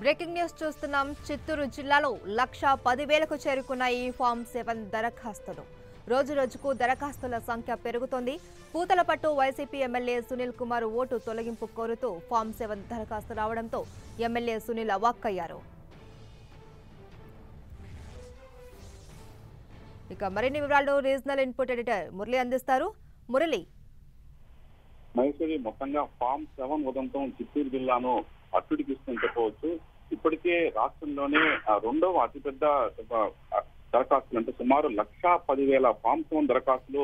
Breaking news చూస్తున్నాం. చిత్తూరు జిల్లాలో 1,10,000కు చేరుకున్న ఈ ఫామ్ 7 దరఖాస్తులు. రోజు రోజుకు దరఖాస్తుల సంఖ్య పెరుగుతోంది. Puthalapattu YCP MLA Sunil Kumar vote తొలగింపు కోరుతూ ఫామ్ 7 దరఖాస్తు రావడంతో ఎమ్మెల్యే సునీల్ అవాక్కయ్యారు. ఇక మరిన్ని వివరాలు రీజనల్ ఇన్పుట్ ఎడిటర్ మురళి అందిస్తారు. మురళి, మహేశ్వరి, మొత్తంగా ఫామ్ 7 ఉదంతం చిత్తూరు జిల్లాను అట్టుడికిస్తుందని చెప్పవచ్చు. ఇప్పటికే రాష్ట్రంలోనే రెండవ అతిపెద్ద దరఖాస్తులు అంటే సుమారు 1,10,000 ఫామ్ 7 దరఖాస్తులు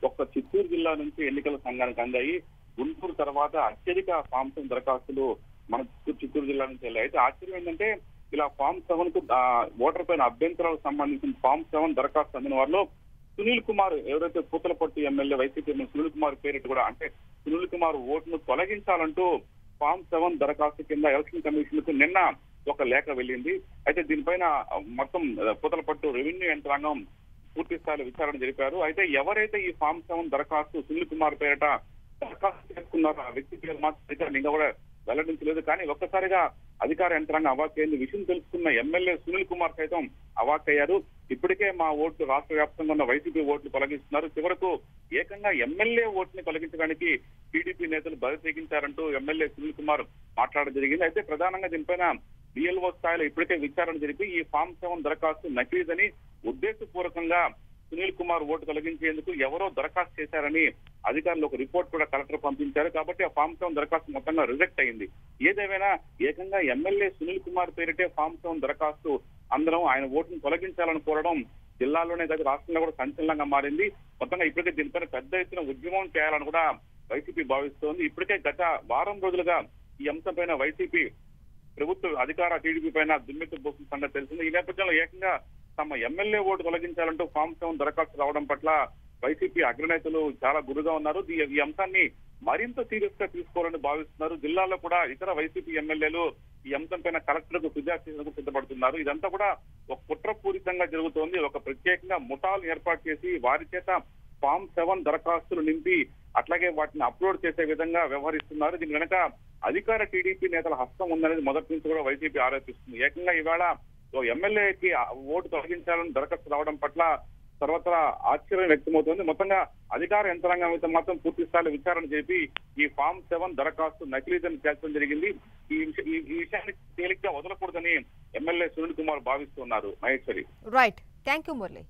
ఒక్క చిత్తూరు జిల్లా నుంచి ఎన్నికల సంఘానికి అందాయి. గుంటూరు తర్వాత అత్యధిక ఫామ్ 7 దరఖాస్తులు మన చిత్తూరు జిల్లా నుంచి వెళ్ళాయి. అయితే ఆశ్చర్యం ఏంటంటే ఇలా ఫామ్ 7 కు ఓటర్ పైన అభ్యంతరాలకు సంబంధించిన ఫామ్ 7 దరఖాస్తు అందిన వారిలో సునీల్ కుమార్, ఎవరైతే పూతలపట్టు ఎమ్మెల్యే వైసీపీ సునీల్ కుమార్ పేరిట కూడా అంటే సునీల్ కుమార్ ఓటును తొలగించాలంటూ ఫామ్ 7 దరఖాస్తు కింద ఎలక్షన్ కమిషన్ కు నిన్న ఒక లేఖ వెళ్ళింది. అయితే దీనిపైన మొత్తం పూతలపట్టు రెవెన్యూ యంత్రాంగం పూర్తి స్థాయిలో విచారణ జరిపారు. అయితే ఎవరైతే ఈ ఫామ్ 7 దరఖాస్తు సునీల్ కుమార్ పేరిట దరఖాస్తు చేసుకున్నారో ఆ వ్యక్తి పేరు మాత్రం ఇంకా కూడా వెల్లడించలేదు. కానీ ఒక్కసారిగా అధికార యంత్రాంగం అవాక్కైంది. విషయం తెలుసుకున్న ఎమ్మెల్యే సునీల్ కుమార్ సైతం అవాక్కయ్యారు. ఇప్పటికే మా ఓట్లు రాష్ట్ర వ్యాప్తంగా ఉన్న వైసీపీ ఓట్లు తొలగిస్తున్నారు, చివరకు ఏకంగా ఎమ్మెల్యే ఓటుని తొలగించడానికి టీడీపీ నేతలు బరి తెగించారంటూ ఎమ్మెల్యే సునీల్ కుమార్ మాట్లాడడం జరిగింది. అయితే ప్రధానంగా దీనిపైన బిఎల్ఓ స్థాయిలో ఇప్పటికే విచారణ జరిపి ఈ ఫామ్ 7 దరఖాస్తు నకిలీదని, ఉద్దేశపూర్వకంగా సునీల్ కుమార్ ఓటు తొలగించేందుకు ఎవరో దరఖాస్తు చేశారని అధికారులు ఒక రిపోర్ట్ కూడా కలెక్టర్ పంపించారు. కాబట్టి ఆ ఫామ్ 7 దరఖాస్తు మొత్తంగా రిజెక్ట్ అయింది. ఏదేమైనా ఏకంగా ఎమ్మెల్యే సునీల్ కుమార్ పేరిటే ఫామ్ 7 దరఖాస్తు అందరం ఆయన ఓటును తొలగించాలని కోరడం జిల్లాలోనే కాదు రాష్ట్రంలో కూడా సంచలనంగా మారింది. మొత్తంగా ఇప్పటికే దీనిపైన పెద్ద ఎత్తున ఉద్యమం చేయాలని కూడా వైసీపీ భావిస్తోంది. ఇప్పటికే గత వారం రోజులుగా ఈ అంశం పైన వైసీపీ ప్రభుత్వ అధికార టీడీపీ పైన దుమ్మెత్తి పోసిన సంగతి తెలిసింది. ఈ నేపథ్యంలో ఏకంగా తమ ఎమ్మెల్యే ఓటు తొలగించాలంటూ ఫామ్ 7 దరఖాస్తు రావడం పట్ల వైసీపీ అగ్రనేతలు చాలా గురుగా ఉన్నారు. ఈ అంశాన్ని మరింత సీరియస్ గా తీసుకోవాలని భావిస్తున్నారు. జిల్లాలో కూడా ఇతర వైసీపీ ఎమ్మెల్యేలు ఈ అంశం పైన కలెక్టర్ కు ఫిర్యాదు చేసేందుకు సిద్ధపడుతున్నారు. ఇదంతా కూడా ఒక కుట్రపూరితంగా జరుగుతోంది. ఒక ప్రత్యేకంగా ముఠాలు ఏర్పాటు చేసి వారి చేత ఫామ్ 7 దరఖాస్తులు నింపి అట్లాగే వాటిని అప్లోడ్ చేసే విధంగా వ్యవహరిస్తున్నారు. దీని వెనక అధికార టీడీపీ నేతల హస్తం ఉందనేది మొదటి నుంచి కూడా వైసీపీ ఆరోపిస్తుంది. ఏకంగా ఇవాళ ఎమ్మెల్యేకి ఓటు తొలగించాలని దరఖాస్తు రావడం పట్ల సర్వత్రా ఆశ్చర్యం వ్యక్తమవుతోంది. మొత్తంగా అధికార యంత్రాంగం అయితే మాత్రం పూర్తి స్థాయిలో విచారణ చేపి ఈ ఫామ్ 7 దరఖాస్తు నకిలీదని తేల్చడం జరిగింది. ఈ విషయాన్ని తేలిగ్గా వదలకూడదని ఎమ్మెల్యే సునీల్ కుమార్ భావిస్తున్నారు. Maheshwari, right, thank you Murali.